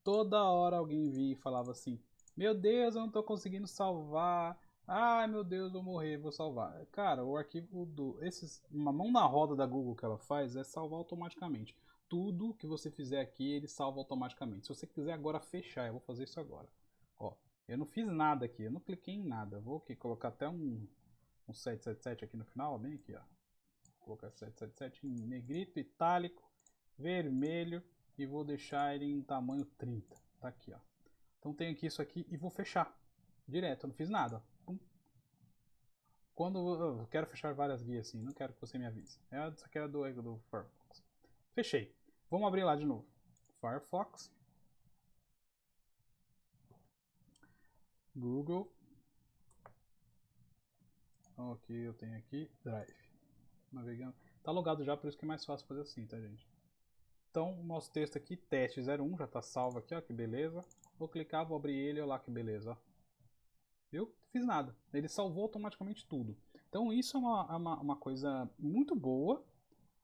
Toda hora alguém via e falava assim: meu Deus, eu não estou conseguindo salvar. Ai meu Deus, vou morrer, vou salvar. Cara, o arquivo uma mão na roda da Google que ela faz é salvar automaticamente. Tudo que você fizer aqui, ele salva automaticamente. Se você quiser agora fechar, eu vou fazer isso agora. Ó, eu não fiz nada aqui, eu não cliquei em nada. Vou aqui colocar até um 777 aqui no final, bem aqui, ó. Vou colocar 777 em negrito, itálico, vermelho e vou deixar ele em tamanho 30. Tá aqui, ó. Então tenho aqui isso aqui e vou fechar direto, eu não fiz nada. Pum. Quando eu quero fechar várias guias assim, não quero que você me avise. Essa aqui era do Firefox. Fechei. Vamos abrir lá de novo. Firefox. Google. Então aqui eu tenho aqui Drive. Navegando. Tá logado já, por isso que é mais fácil fazer assim, tá, gente? Então, o nosso texto aqui, teste 01, já tá salvo aqui, ó, que beleza. Vou clicar, vou abrir ele, olha lá que beleza, ó. Viu? Fiz nada. Ele salvou automaticamente tudo. Então isso é uma coisa muito boa,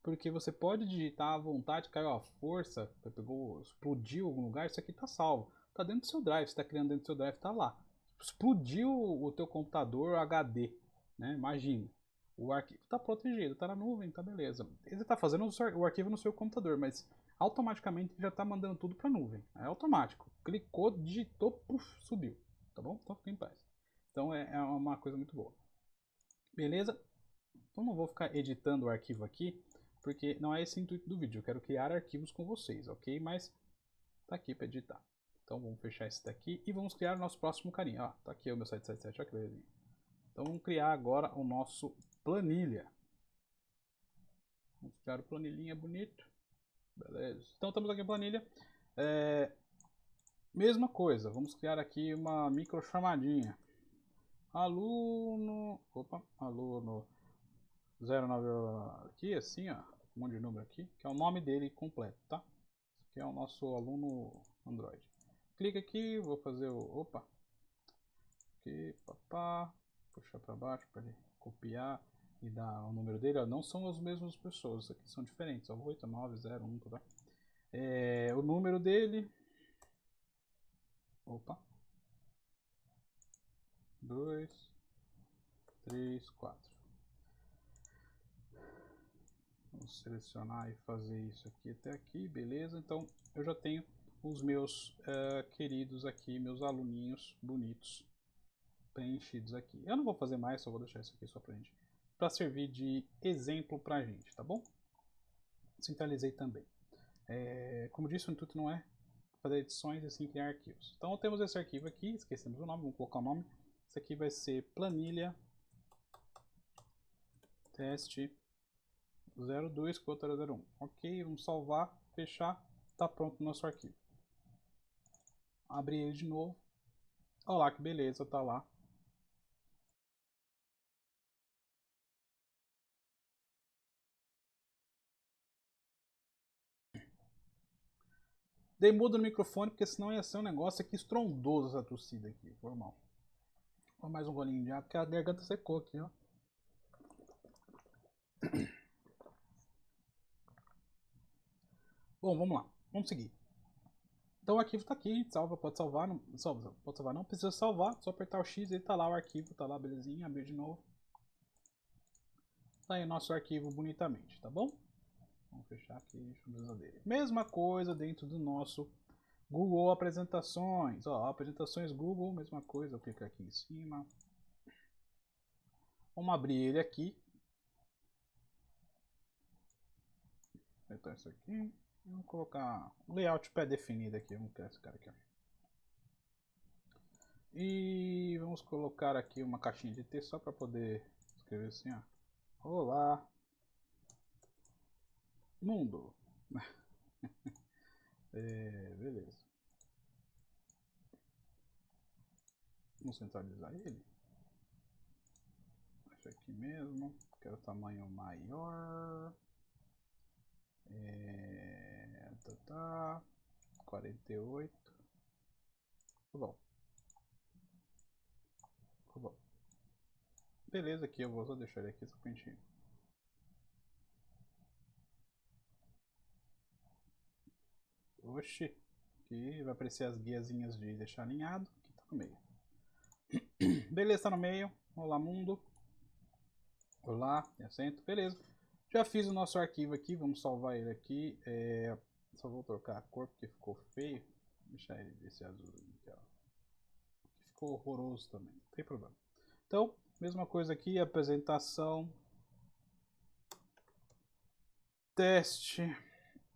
porque você pode digitar à vontade, caiu a força, pegou, explodiu em algum lugar, isso aqui tá salvo. Tá dentro do seu drive, você tá criando dentro do seu drive, tá lá. Explodiu o teu computador HD, né? Imagina. O arquivo tá protegido, tá na nuvem, tá beleza. Ele tá fazendo o arquivo no seu computador, mas automaticamente já tá mandando tudo pra nuvem. É automático. Clicou, digitou, puf, subiu. Tá bom? Então fica em paz. Então é uma coisa muito boa. Beleza? Então não vou ficar editando o arquivo aqui, porque não é esse o intuito do vídeo. Eu quero criar arquivos com vocês, ok? Mas tá aqui para editar. Então vamos fechar esse daqui e vamos criar o nosso próximo carinha. Ó, tá aqui o meu 777, olha que belezinha. Então vamos criar agora o nosso planilha. Vamos criar o planilhinha bonito. Beleza. Então estamos aqui em planilha. Mesma coisa, vamos criar aqui uma micro chamadinha. Aluno 09 aqui, assim, ó, um monte de número aqui, que é o nome dele completo, tá? Esse aqui é o nosso aluno Android. Clica aqui, vou fazer aqui, papá, puxar para baixo para ele copiar e dar o número dele, ó, não são as mesmas pessoas, aqui são diferentes, ó, 8901, tá? O número dele, 2, 3, 4. Vamos selecionar e fazer isso aqui até aqui, beleza? Então eu já tenho os meus queridos aqui, meus aluninhos bonitos preenchidos aqui. Eu não vou fazer mais, só vou deixar isso aqui só para servir de exemplo pra gente, tá bom? Centralizei também. Como disse, o intuito não é fazer edições e sim criar arquivos. Então temos esse arquivo aqui, esquecemos o nome, vamos colocar o nome. Esse aqui vai ser planilha teste 02 que o outro era 01. Ok, vamos salvar, fechar, tá pronto o nosso arquivo. Abrir ele de novo. Olha lá que beleza, tá lá. Dei mudo no microfone, porque senão ia ser um negócio aqui estrondoso essa tossida aqui, formal. Vou mais um golinho de água, porque a garganta secou aqui, ó. Bom, vamos lá. Vamos seguir. Então o arquivo está aqui, salva, pode salvar, não, pode salvar, não precisa salvar, só apertar o X e ele tá lá o arquivo, tá lá, belezinha, abrir de novo. Tá aí o nosso arquivo bonitamente, tá bom? Vamos fechar aqui, deixa eu ver dele. Mesma coisa dentro do nosso Google Apresentações, ó, apresentações Google, mesma coisa, vou clicar aqui em cima. Vamos abrir ele aqui. Apertar isso aqui. Vamos colocar um layout pré-definido aqui. Vamos criar esse cara aqui. Ó. E vamos colocar aqui uma caixinha de texto só para poder escrever assim, ó. Olá, mundo. Beleza. Vamos centralizar ele. Deixa aqui mesmo. Quero tamanho maior. 48. Tá bom. Tá bom. Beleza, aqui eu vou só deixar ele aqui só pra gente. Oxi. Aqui vai aparecer as guiazinhas de deixar alinhado. Aqui tá no meio. Beleza, tá no meio. Olá, mundo. Olá, tem acento. Beleza. Já fiz o nosso arquivo aqui. Vamos salvar ele aqui. Só vou trocar a cor porque ficou feio. Vou deixar ele desse azulzinho aqui, ó. Ficou horroroso também. Não tem problema. Então, mesma coisa aqui. Apresentação. Teste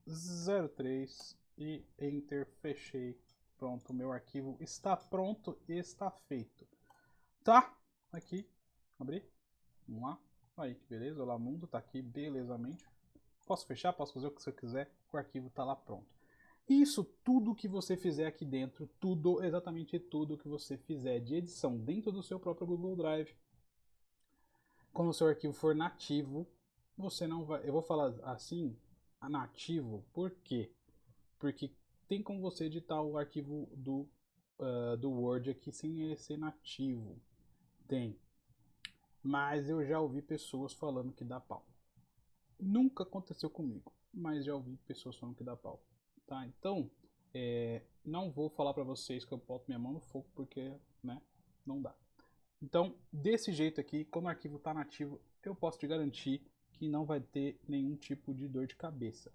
03 e Enter, fechei. Pronto, o meu arquivo está pronto e está feito. Tá? Aqui, abrir. Vamos lá. Aí, que beleza. Olá, mundo. Tá aqui, belezamente. Posso fechar, posso fazer o que você quiser. O arquivo tá lá pronto. Isso, tudo que você fizer aqui dentro, tudo, exatamente tudo que você fizer de edição dentro do seu próprio Google Drive, quando o seu arquivo for nativo, você não vai... Eu vou falar assim, nativo, por quê? Porque tem como você editar o arquivo do Word aqui sem ele ser nativo. Tem. Mas eu já ouvi pessoas falando que dá pau. Nunca aconteceu comigo, mas já ouvi pessoas falando que dá pau. Tá? Então, não vou falar para vocês que eu boto minha mão no fogo porque, né, não dá. Então, desse jeito aqui, quando o arquivo está nativo, eu posso te garantir que não vai ter nenhum tipo de dor de cabeça.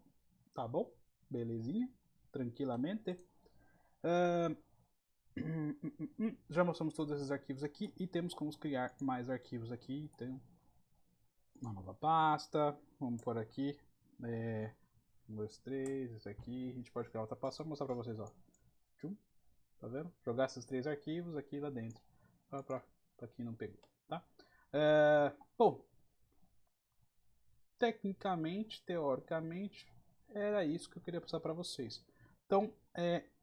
Tá bom? Belezinha? Tranquilamente. Já mostramos todos esses arquivos aqui e temos como criar mais arquivos aqui. Tem uma nova pasta. Vamos por aqui. 1, 2, 3. Esse aqui. A gente pode criar outra pasta. Só mostrar para vocês, ó. Tchum. Tá vendo? Jogar esses 3 arquivos aqui lá dentro. Para quem não pegou. Tá? Bom. Tecnicamente, teoricamente, era isso que eu queria passar para vocês. Então,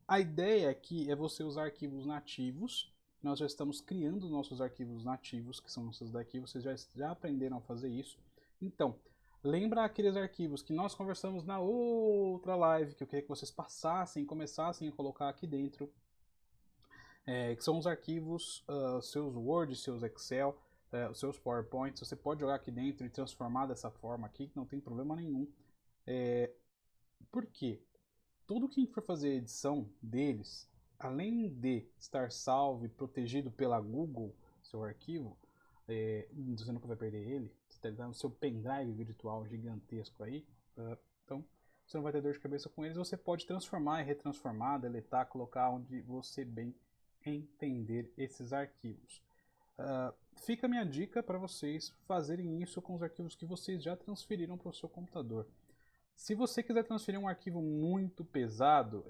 a ideia aqui é você usar arquivos nativos. Nós já estamos criando nossos arquivos nativos, que são esses daqui. Vocês já aprenderam a fazer isso. Então, lembra aqueles arquivos que nós conversamos na outra live, que eu queria que vocês passassem, começassem a colocar aqui dentro. Que são os arquivos, seus Word, seus Excel, os seus PowerPoints. Você pode jogar aqui dentro e transformar dessa forma aqui, que não tem problema nenhum. Por quê? Tudo que a gente for fazer edição deles, além de estar salvo e protegido pela Google, seu arquivo, você nunca vai perder ele, você está no seu pendrive virtual gigantesco aí, então você não vai ter dor de cabeça com eles, você pode transformar e retransformar, deletar, colocar onde você bem entender esses arquivos. Fica a minha dica para vocês fazerem isso com os arquivos que vocês já transferiram para o seu computador. Se você quiser transferir um arquivo muito pesado,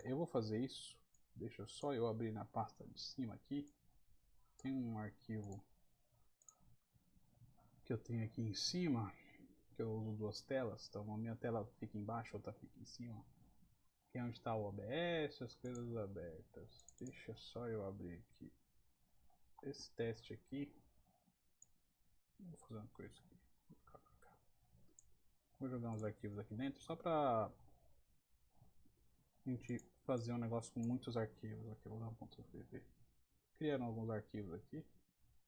eu vou fazer isso. Deixa só eu abrir na pasta de cima aqui. Tem um arquivo que eu tenho aqui em cima, que eu uso 2 telas. Então a minha tela fica embaixo, a outra fica em cima. Aqui é onde está o OBS, as coisas abertas. Deixa só eu abrir aqui esse teste aqui. Vou fazer uma coisa aqui. Vou jogar uns arquivos aqui dentro só para a gente fazer um negócio com muitos arquivos. Aqui eu vou dar um ponto .pv. Criaram alguns arquivos aqui,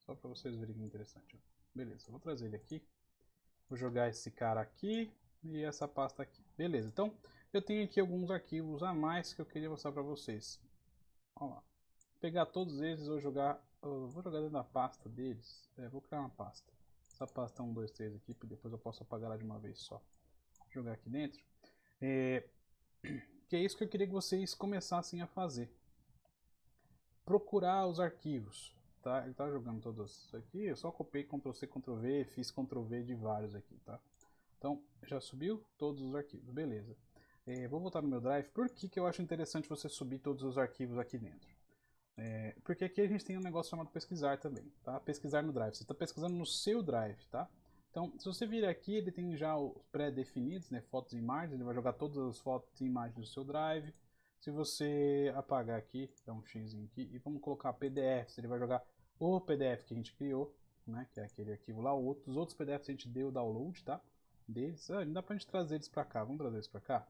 só para vocês verem que é interessante. Beleza, eu vou trazer ele aqui. Vou jogar esse cara aqui e essa pasta aqui. Beleza, então eu tenho aqui alguns arquivos a mais que eu queria mostrar para vocês. Vamos lá. Vou pegar todos eles, vou jogar dentro da pasta deles. Vou criar uma pasta. Essa pasta 1, 2, 3 aqui, depois eu posso apagar ela de uma vez só. Vou jogar aqui dentro. Que é isso que eu queria que vocês começassem a fazer. Procurar os arquivos. Tá? Ele tá jogando todos isso aqui, eu só copiei Ctrl+C, Ctrl+V, fiz Ctrl+V de vários aqui, tá? Então, já subiu todos os arquivos, beleza. Vou voltar no meu Drive. Por que eu acho interessante você subir todos os arquivos aqui dentro? Porque aqui a gente tem um negócio chamado pesquisar também, tá? Pesquisar no Drive, você está pesquisando no seu Drive, tá? Então, se você vir aqui, ele tem já os pré-definidos, né? Fotos e imagens, ele vai jogar todas as fotos e imagens do seu Drive. Se você apagar aqui, dá um X aqui, e vamos colocar PDFs, ele vai jogar o PDF que a gente criou, né, que é aquele arquivo lá, os outros PDFs a gente deu o download, tá, deles. Não dá pra gente trazer eles pra cá, vamos trazer eles pra cá?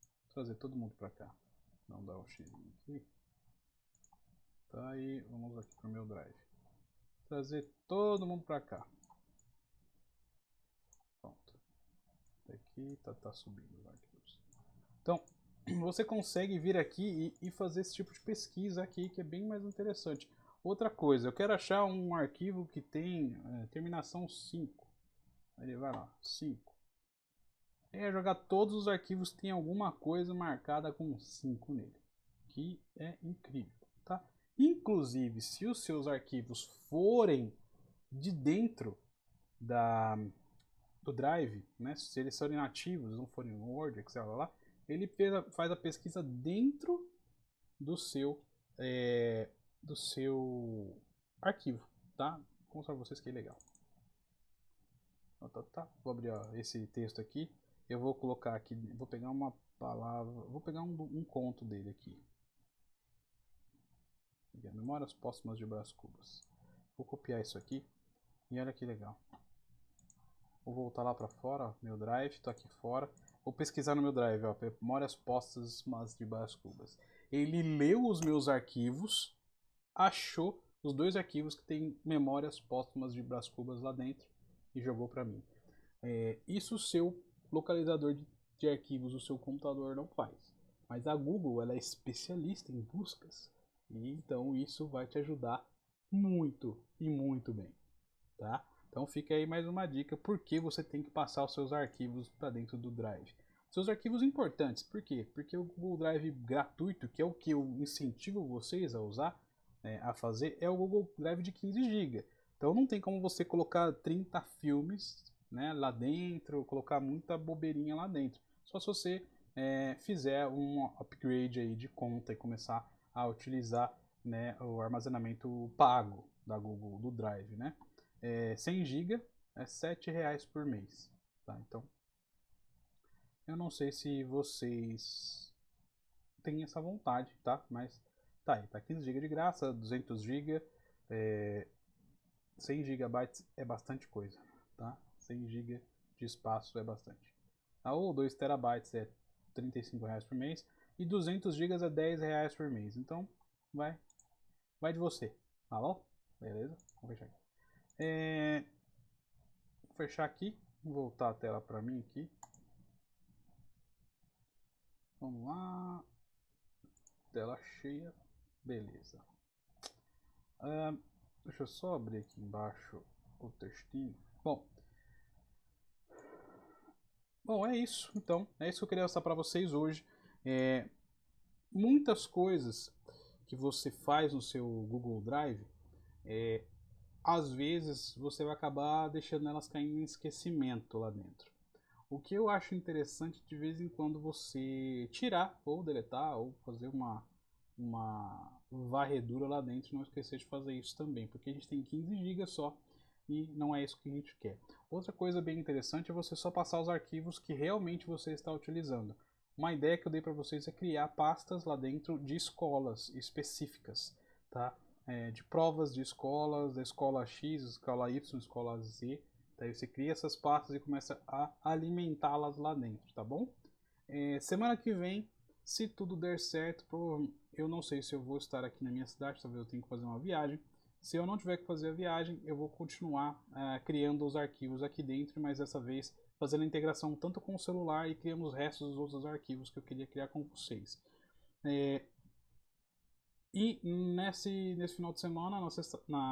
Vou trazer todo mundo pra cá. Vamos dar um X aqui. Tá aí, vamos aqui pro meu Drive. Trazer todo mundo pra cá. Pronto. Aqui tá subindo os arquivos. Então, você consegue vir aqui e fazer esse tipo de pesquisa aqui, que é bem mais interessante. Outra coisa, eu quero achar um arquivo que tem terminação 5. Ele vai lá, 5. É jogar todos os arquivos que tem alguma coisa marcada com 5 nele. Que é incrível, tá? Inclusive, se os seus arquivos forem de dentro do Drive, né? Se eles forem nativos, não forem Word, Excel, lá, ele faz a pesquisa dentro do seu arquivo, tá? Vou mostrar pra vocês que é legal. Vou abrir esse texto aqui. Eu vou colocar aqui, vou pegar uma palavra, vou pegar um conto dele aqui. Memórias póstumas de Brás Cubas. Vou copiar isso aqui e olha que legal. Vou voltar lá para fora, meu Drive, tô aqui fora. Vou pesquisar no meu Drive, ó, Memórias póstumas de Brás Cubas. Ele leu os meus arquivos, achou os 2 arquivos que tem memórias póstumas de Brás Cubas lá dentro e jogou para mim. Isso o seu localizador de arquivos, o seu computador não faz. Mas a Google, ela é especialista em buscas. E então isso vai te ajudar muito e muito bem, tá? Então fica aí mais uma dica por que você tem que passar os seus arquivos para dentro do Drive. Seus arquivos importantes, por quê? Porque o Google Drive gratuito, que é o que eu incentivo vocês a usar, a fazer, é o Google Drive de 15 GB. Então não tem como você colocar 30 filmes, né, lá dentro, colocar muita bobeirinha lá dentro. Só se você fizer um upgrade aí de conta e começar a utilizar, né, o armazenamento pago da Google, do Drive, né? 100 GB é R$7 por mês, tá? Então, eu não sei se vocês têm essa vontade, tá? Mas tá aí, tá 15 GB de graça, 200 GB, 100 GB é bastante coisa, tá? 100 GB de espaço é bastante. Ou 2 TB é R$35 por mês e 200 GB é R$10 por mês. Então, vai de você, tá bom? Beleza? Vou fechar aqui. Vou fechar aqui, vou voltar a tela para mim aqui. Vamos lá. Tela cheia. Beleza. Deixa eu só abrir aqui embaixo o textinho. Bom, é isso. Então, é isso que eu queria mostrar para vocês hoje. Muitas coisas que você faz no seu Google Drive, às vezes você vai acabar deixando elas caindo em esquecimento lá dentro. O que eu acho interessante de vez em quando você tirar, ou deletar, ou fazer uma varredura lá dentro, não esquecer de fazer isso também, porque a gente tem 15 GB só e não é isso que a gente quer. Outra coisa bem interessante é você só passar os arquivos que realmente você está utilizando. Uma ideia que eu dei para vocês é criar pastas lá dentro de escolas específicas, tá? De provas de escolas, da escola X, escola Y, escola Z. Daí você cria essas pastas e começa a alimentá-las lá dentro, tá bom? Semana que vem, Se tudo der certo, eu não sei se eu vou estar aqui na minha cidade, talvez eu tenha que fazer uma viagem. Se eu não tiver que fazer a viagem, eu vou continuar criando os arquivos aqui dentro, mas dessa vez fazendo a integração tanto com o celular e criando os restos dos outros arquivos que eu queria criar com vocês. E nesse final de semana,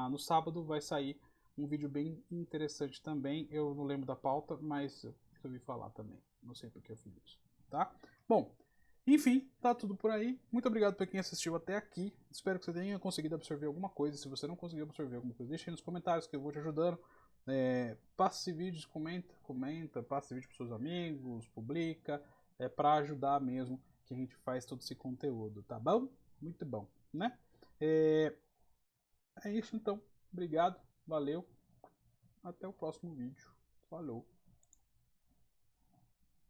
no sábado, vai sair um vídeo bem interessante também. Eu não lembro da pauta, mas eu resolvi falar também. Não sei porque eu fiz isso, tá? Bom, enfim, tá tudo por aí. Muito obrigado por quem assistiu até aqui. Espero que você tenha conseguido absorver alguma coisa. Se você não conseguiu absorver alguma coisa, deixa aí nos comentários que eu vou te ajudando. Passe vídeos, comenta, passe vídeo para seus amigos, publica, para ajudar mesmo que a gente faz todo esse conteúdo, tá bom? Muito bom, né? É isso então. Obrigado, valeu. Até o próximo vídeo. Falou.